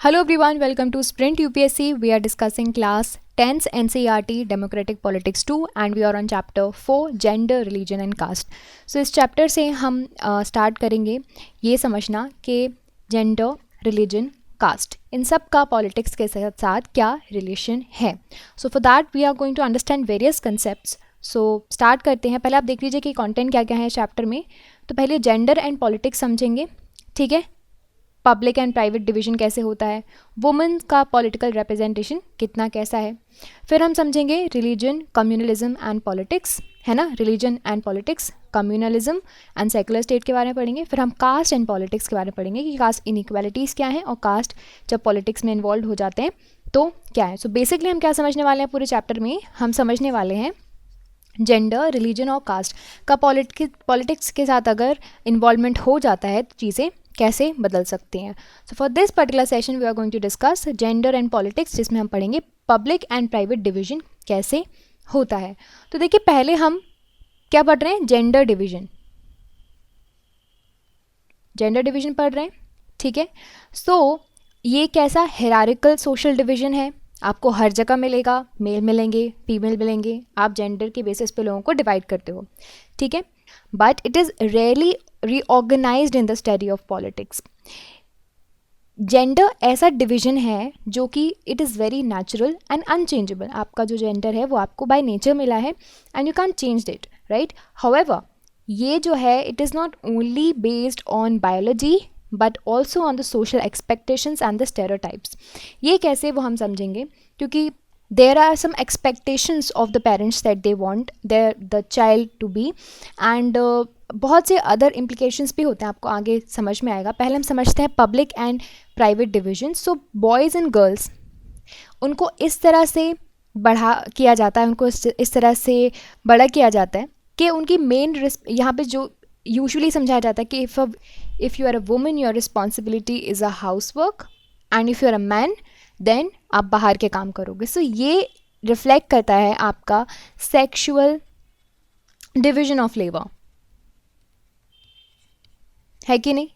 Hello everyone, welcome to Sprint UPSC. We are discussing class 10th NCERT Democratic Politics 2 and we are on chapter 4 Gender, Religion and Caste. So इस chapter से हम start करेंगे ये समझना कि gender, religion, caste इन सब का politics के साथ साथ क्या relation है. So for that we are going to understand various concepts. So start करते हैं. पहले आप देख लीजिए कि content क्या क्या है चैप्टर में. तो पहले gender and politics समझेंगे, ठीक है. पब्लिक एंड प्राइवेट डिवीजन कैसे होता है, वुमेन का पॉलिटिकल रिप्रेजेंटेशन कितना कैसा है. फिर हम समझेंगे रिलीजन, कम्युनलिज्म एंड पॉलिटिक्स, है ना. Religion and politics, communalism and secular state के बारे में पढ़ेंगे. फिर हम कास्ट एंड पॉलिटिक्स के बारे में पढ़ेंगे कि कास्ट इनइक्वालिटीज़ क्या हैं और कास्ट जब पॉलिटिक्स में इन्वॉल्व हो जाते हैं तो क्या है. सो बेसिकली हम क्या समझने वाले हैं पूरे चैप्टर में, हम समझने वाले हैं जेंडर, रिलीजन और कास्ट का पॉलिटिक्स के साथ अगर इन्वॉल्वमेंट हो जाता है तो चीज़ें कैसे बदल सकती हैं. So for this particular session we are going to discuss gender and politics, जिसमें हम पढ़ेंगे पब्लिक एंड प्राइवेट डिवीजन कैसे होता है. तो देखिए पहले हम क्या पढ़ रहे हैं, जेंडर डिवीजन पढ़ रहे हैं, ठीक है. सो ये कैसा हेरारिकल सोशल डिवीजन है, आपको हर जगह मिलेगा. मेल मिलेंगे, फीमेल मिलेंगे, आप जेंडर के बेसिस पे लोगों को डिवाइड करते हो, ठीक है. But it is rarely reorganized in the study of politics. Gender ऐसा डिवीजन है जो कि it is very natural and unchangeable. आपका जो जेंडर है वो आपको बाय नेचर मिला है and you can change it, right. However ये जो है it is not only based on biology but also on the social expectations and the stereotypes. ये कैसे वो हम समझेंगे, क्योंकि there are some expectations of the parents that they want the child to be and बहुत से other implications भी होते हैं, आपको आगे समझ में आएगा. पहले हम समझते हैं public and private division. So boys and girls उनको इस तरह से बढ़ा किया जाता है, उनको इस तरह से बड़ा किया जाता है कि उनकी मेन यहाँ पे जो यूजुअली समझाया जाता है कि if you are a woman your responsibility is a house work and if you are a man then आप बाहर के काम करोगे. सो ये रिफ्लेक्ट करता है आपका सेक्सुअल डिवीजन ऑफ लेबर, है कि नहीं.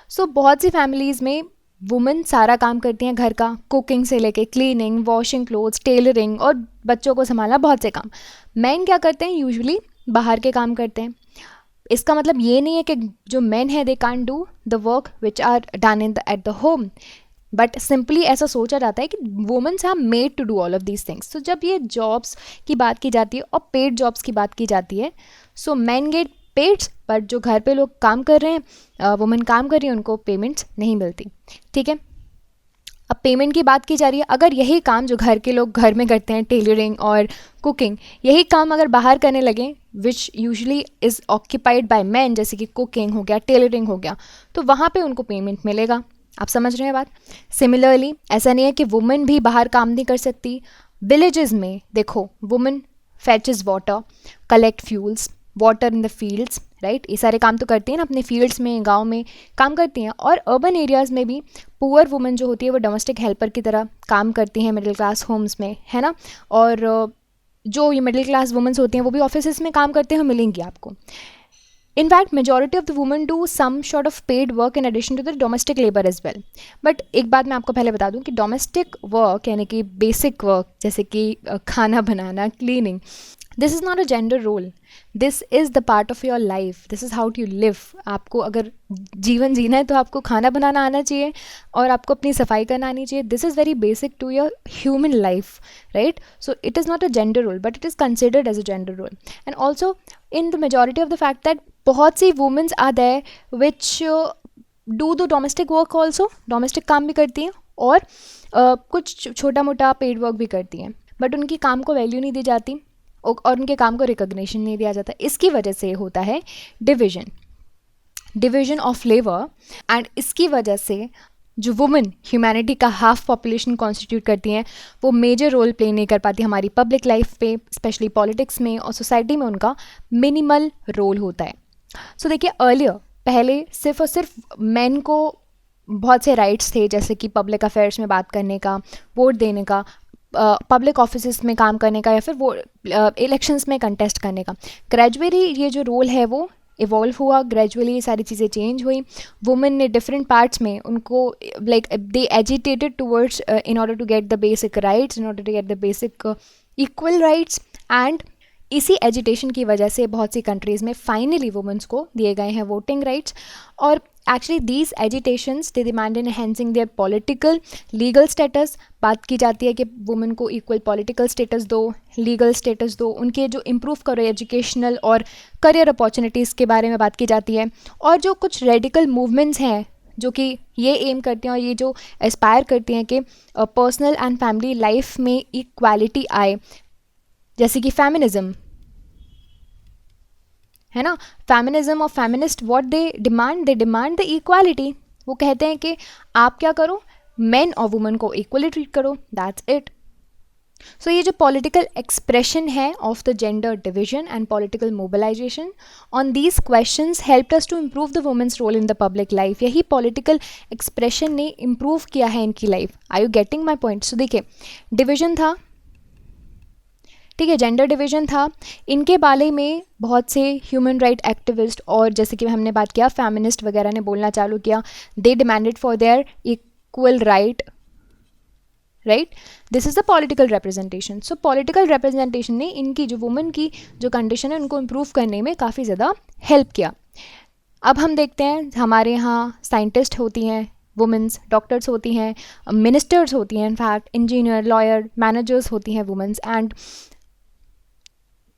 सो बहुत सी फैमिलीज़ में वुमेन सारा काम करती हैं घर का, कुकिंग से लेके क्लीनिंग, वॉशिंग क्लोथ्स, टेलरिंग और बच्चों को संभालना, बहुत से काम. मैन क्या करते हैं, यूजुअली बाहर के काम करते हैं. इसका मतलब ये नहीं है कि जो मैन है they can't do the work which are done at the home, but simply ऐसा सोचा जाता है कि womens are made to do all of these things. तो जब ये जॉब्स की बात की जाती है और पेड जॉब्स की बात की जाती है, so man get paids, but जो घर पे लोग काम कर रहे हैं, वुमेन काम कर रही है, उनको पेमेंट्स नहीं मिलती, ठीक है. अब पेमेंट की बात की जा रही है. अगर यही काम जो घर के लोग घर में करते हैं, टेलरिंग और कुकिंग, यही काम अगर बाहर करने लगे विच usually is occupied by man, जैसे कि कुकिंग हो गया, टेलरिंग हो गया, तो वहाँ पे उनको पेमेंट मिलेगा. आप समझ रहे हैं बात. सिमिलरली ऐसा नहीं है कि वुमेन भी बाहर काम नहीं कर सकती. विलेजेस में देखो, women fetches water, collect fuels, water in the fields, right. ये सारे काम तो करती हैं ना, अपने फील्ड्स में, गांव में काम करती हैं. और अर्बन एरियाज़ में भी पुअर वुमेन जो होती है वो डोमेस्टिक हेल्पर की तरह काम करती हैं मिडिल क्लास होम्स में, है ना. और जो ये मिडिल क्लास वुमेन्स होती हैं वो भी ऑफिस में काम करते हैं, मिलेंगी आपको. In fact, majority of the women do some sort of paid work in addition to the domestic labor as well. But एक बात मैं आपको पहले बता दूं कि domestic work यानी कि basic work जैसे कि खाना बनाना, cleaning, this is not a gender role. This is the part of your life. This is how you live. आपको अगर जीवन जीना है तो आपको खाना बनाना आना चाहिए और आपको अपनी सफाई करना आनी चाहिए. This is very basic to your human life, right? So it is not a gender role, but it is considered as a gender role. And also in the majority of the fact that बहुत सी womens are there which do the domestic work also, domestic काम भी करती हैं और कुछ छोटा मोटा पेड वर्क भी करती हैं, बट उनकी काम को वैल्यू नहीं दी जाती और उनके काम को रिकॉग्निशन नहीं दिया जाता. इसकी वजह से होता है डिवीजन ऑफ लेबर. एंड इसकी वजह से जो वुमेन ह्यूमैनिटी का हाफ पॉपुलेशन कॉन्स्टिट्यूट करती हैं वो मेजर रोल प्ले नहीं कर पाती हमारी पब्लिक लाइफ पे, स्पेशली पॉलिटिक्स में और सोसाइटी में उनका मिनिमल रोल होता है. सो देखिए अर्लियर पहले सिर्फ और सिर्फ मेन को बहुत से राइट्स थे, जैसे कि पब्लिक अफेयर्स में बात करने का, वोट देने का, पब्लिक ऑफिस में काम करने का, या फिर वो इलेक्शंस में कंटेस्ट करने का. ग्रेजुअली ये जो रोल है वो इवॉल्व हुआ, ग्रेजुअली ये सारी चीज़ें चेंज हुई. वुमेन ने डिफरेंट पार्ट्स में उनको like they agitated towards in order to get the basic rights, in order to get the basic equal rights. And इसी एजिटेशन की वजह से बहुत सी कंट्रीज़ में फाइनली वुमेंस को दिए गए हैं वोटिंग राइट्स. और actually these agitations they demand in enhancing their political legal status. बात की जाती है कि वुमेन को इक्वल पॉलिटिकल स्टेटस दो, लीगल स्टेटस दो, उनके जो इम्प्रूव करो एजुकेशनल और करियर अपॉर्चुनिटीज़ के बारे में बात की जाती है. और जो कुछ रेडिकल मूवमेंट्स हैं जो कि ये एम करती हैं और ये जो एस्पायर करती हैं कि पर्सनल एंड फैमिली लाइफ में इक्वालिटी आए, जैसे कि फेमिनिज्म है ना. फेमिनिज्म और feminist what they demand the equality. वो कहते हैं कि आप क्या करो, मेन और वुमेन को इक्वली ट्रीट करो, दैट्स इट. सो ये जो पॉलिटिकल एक्सप्रेशन है of the gender division and political mobilization on these questions helped us to improve the women's role in the public life. यही पॉलिटिकल एक्सप्रेशन ने improve किया है इनकी life. Are you getting my point? So देखिए, division था, ठीक है, gender division था. इनके बारे में बहुत से ह्यूमन राइट एक्टिविस्ट और जैसे कि हमने बात किया फेमिनिस्ट वगैरह ने बोलना चालू किया. They demanded for their equal right. This is the political representation. So political representation ने इनकी जो वुमेन की जो कंडीशन है उनको इम्प्रूव करने में काफ़ी ज़्यादा हेल्प किया. अब हम देखते हैं हमारे यहाँ साइंटिस्ट होती हैं वुमेंस, डॉक्टर्स होती हैं, मिनिस्टर्स होती हैं, इनफैक्ट इंजीनियर, लॉयर, मैनेजर्स होती हैं वुमेंस. एंड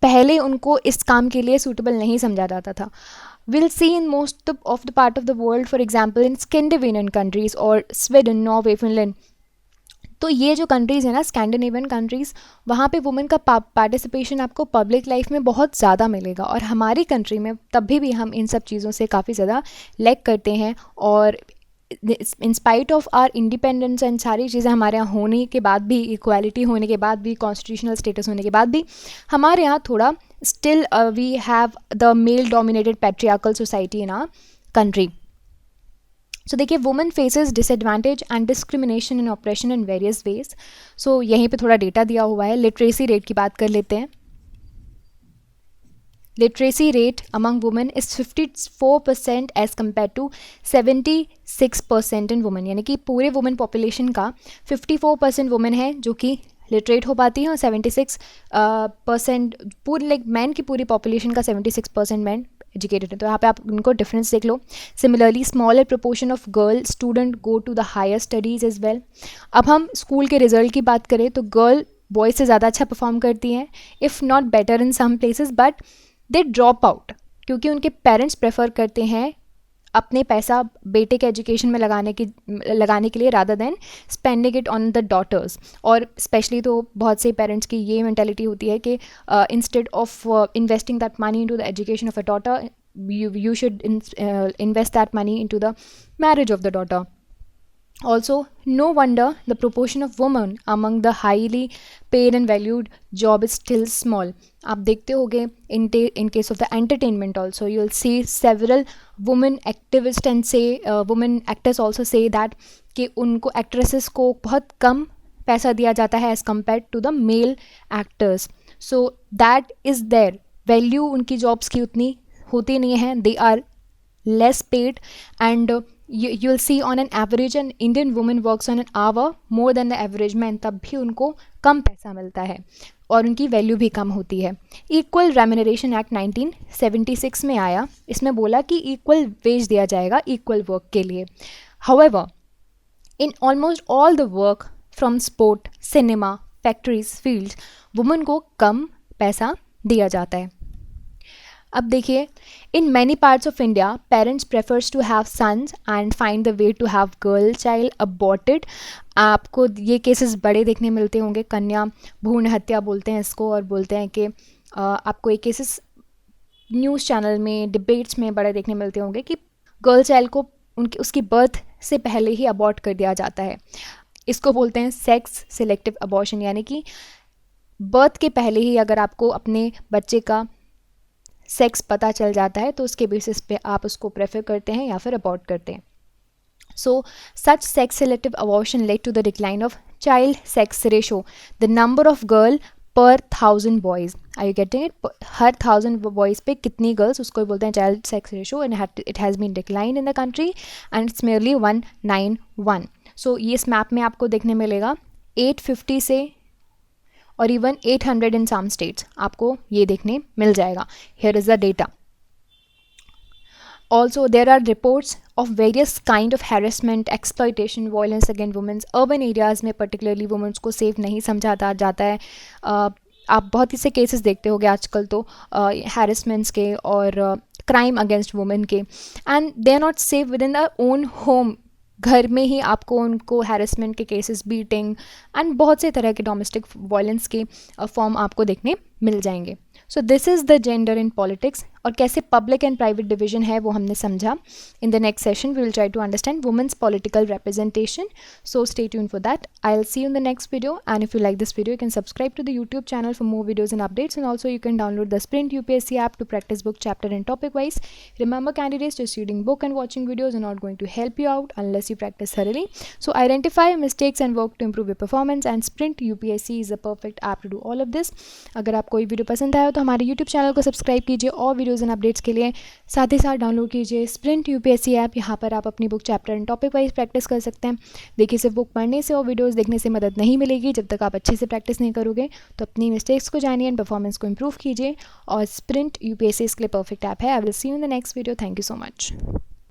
पहले उनको इस काम के लिए सूटेबल नहीं समझा जाता था. Will see in most of the part of the world, for example in Scandinavian countries और स्वीडन, नॉर्वे, फिनलैंड. तो ये जो कंट्रीज़ है ना स्कैंडिनेवियन कंट्रीज़, वहाँ पे वुमेन का पार्टिसिपेशन आपको पब्लिक लाइफ में बहुत ज़्यादा मिलेगा. और हमारी कंट्री में तभी भी हम इन सब चीज़ों से काफ़ी ज़्यादा लैग करते हैं. और in spite of our independence and सारी चीज़ें हमारे यहाँ होने के बाद भी, इक्वालिटी होने के बाद भी, कॉन्स्टिट्यूशनल स्टेटस होने के बाद भी, हमारे यहाँ थोड़ा still we have the male dominated patriarchal society in our country. So देखिए, women faces disadvantage and discrimination and oppression in various ways. So यहीं पे थोड़ा डेटा दिया हुआ है. लिटरेसी रेट की बात कर लेते हैं. Literacy rate among women is 54% as compared to 76% in women. यानी कि पूरे वुमेन पॉपुलेशन का 54% वुमेन है जो कि लिटरेट हो पाती हैं और 76% पूरे लाइक मैन की पूरी पॉपुलेशन का 76% मैन एजुकेटेड है. तो यहाँ पे आप उनको डिफरेंस देख लो. Similarly smaller proportion of girl student go to the higher studies as well. अब हम स्कूल के रिजल्ट की बात करें तो गर्ल बॉय से ज़्यादा अच्छा परफॉर्म करती हैं, if not better in some places, but they drop out क्योंकि उनके पेरेंट्स प्रेफर करते हैं अपने पैसा बेटे के एजुकेशन में लगाने के लिए rather than spending it on the daughters. और स्पेशली तो बहुत से पेरेंट्स की ये मेंटालिटी होती है कि instead of investing that money into the education of a daughter, you should invest that money into the marriage of the daughter. Also, no wonder the proportion of women among the highly paid and valued job is still small. आप देखते होगे in case of the entertainment also you'll see several women activists and say women actors also say that कि उनको actresses को बहुत कम पैसा दिया जाता है as compared to the male actors. So that is their value. उनकी jobs की उतनी होती नहीं है. They are less paid and you'll see on an average an Indian woman works on an hour more than the average man. तब भी उनको कम पैसा मिलता है और उनकी वैल्यू भी कम होती है. इक्वल रेम्यूनरेशन एक्ट 1976 में आया. इसमें बोला कि इक्वल वेज दिया जाएगा इक्वल वर्क के लिए. However in almost all the work from sport, cinema, factories, fields women को कम पैसा दिया जाता है. अब देखिए, in many parts of India parents prefers to have sons and find the way to have girl child aborted. आपको ये केसेस बड़े देखने मिलते होंगे, कन्या भ्रूण हत्या बोलते हैं इसको, और बोलते हैं कि आपको ये केसेस न्यूज़ चैनल में, डिबेट्स में बड़े देखने मिलते होंगे कि गर्ल चाइल्ड को उसकी बर्थ से पहले ही अबॉर्ट कर दिया जाता है. इसको बोलते हैं सेक्स सिलेक्टिव अबॉर्शन. यानी कि बर्थ के पहले ही अगर आपको अपने बच्चे का सेक्स पता चल जाता है तो उसके बेसिस पे आप उसको प्रेफर करते हैं या फिर अबॉर्ट करते हैं. So such sex selective abortion led to the decline of child sex ratio. The number of girl per 1000 boys, are you getting it? हर 1000 बॉयज़ पे कितनी गर्ल्स, उसको ही बोलते हैं child sex ratio, and it has been decline in the country and it's merely 191. So ये इस map में आपको देखने मिलेगा 850 से और इवन 800 इन सम स्टेट्स, आपको ये देखने मिल जाएगा. Here is the data. Also, there are reports of various kind of harassment, exploitation, violence against women. Urban areas में particularly women को safe नहीं समझा जाता है. आप बहुत ही से केसेस देखते होगे आजकल तो harassments के और crime against women के, and they are not safe within their own home. घर में ही आपको उनको हैरेसमेंट के केसेस, बीटिंग एंड बहुत से तरह के डोमेस्टिक वायलेंस के फॉर्म आपको देखने मिल जाएंगे. So this is the gender in politics. और कैसे पब्लिक एंड प्राइवेट डिवीजन है वो हमने समझा. In the next session we will try to understand women's political representation. So stay tuned for that. I will see you in the next video, and if you like this video you can subscribe to the YouTube channel for more videos and updates, and also you can download the Sprint UPSC app to practice book chapter and topic wise. Remember candidates, just reading book and watching videos are not going to help you out unless you practice thoroughly. So identify mistakes and work to improve your performance, and Sprint UPSC is the perfect app to do all of this. अगर आपको ये video पसंद आया तो हमारे YouTube channel को subscribe कीजिए और वीडियोज़ एंड अपडेट्स के लिए. साथ ही साथ डाउनलोड कीजिए स्प्रिंट यूपीएससी ऐप. यहाँ पर आप अपनी book chapter and topic wise practice कर सकते हैं. देखिए, सिर्फ बुक पढ़ने से और वीडियोज़ देखने से मदद नहीं मिलेगी. जब तक आप अच्छे से प्रैक्टिस नहीं करोगे तो अपनी मिस्टेक्स को जानिए एंड परफॉर्मेंस को इम्प्रूव कीजिए. और स्प्रिंट यूपीएससी इसके लिए परफेक्ट ऐप है. आई will see you in the next video. Thank you so much.